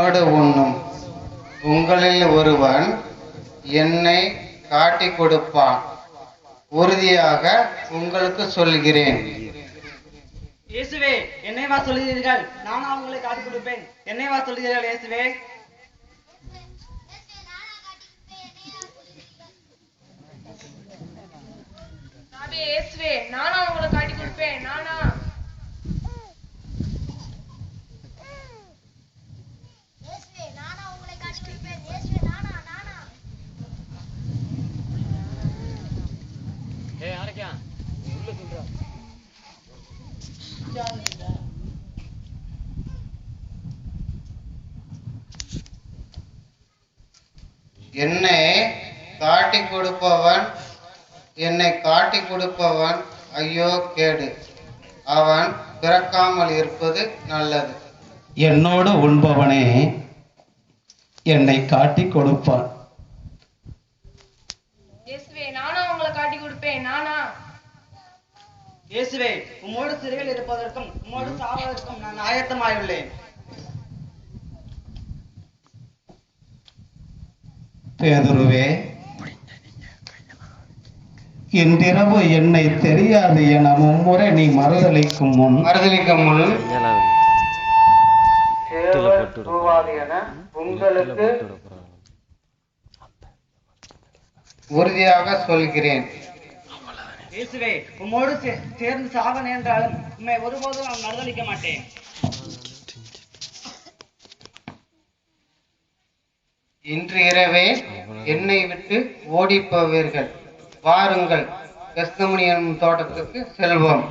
என்னோடு உண்ணும் உங்களில் ஒருவன் என்னை காட்டிக் கொடுப்பான். உறுதியாக உங்களுக்கு சொல்கிறேன். இயேசுவே, என்னை வா சொல்கிறீர்கள், நானும் அவங்களை காட்டிக் கொடுப்பேன். என்னை வா சொல்கிறீர்கள் இயேசுவே. இயேசுவே, நானா உங்களை காட்டி கொடுப்பேன். நானா உங்களை காட்டி கொடுப்பேன். இயேசுவே, நானா என்னை காட்டிக் கொடுப்பவன் ஐயோ கேடு, அவன் பிறக்காமல் இருப்பது நல்லது. என்னோடு உண்பவனே என்னை காட்டிக் கொடுப்பான். இயேசுவே, நானா உங்களை காட்டி கொடுப்பேன். நானா இயேசுவே, உம்மோடு சிறையில் இருப்பதற்கும் உம்மோடு சாவதற்கும் நான் ஆயத்தமாயுள்ளேன். பேதுருவே, இன்றிரவு என்னை தெரியாது என மும்முறை நீ மறுதளிக்கும் முன் உங்களுக்கு உறுதியாக சொல்கிறேன். இயேசுவே, உம்மோடு சேர்ந்து சாக நேர்ந்தாலும் உம்மை ஒருபோதும் நான் மறுதளிக்க மாட்டேன். இன்று இரவே என்னை விட்டு ஓடி போவீர்கள். வாருங்கள், கெத்செமனே என்னும் தோட்டத்துக்கு செல்வோம்.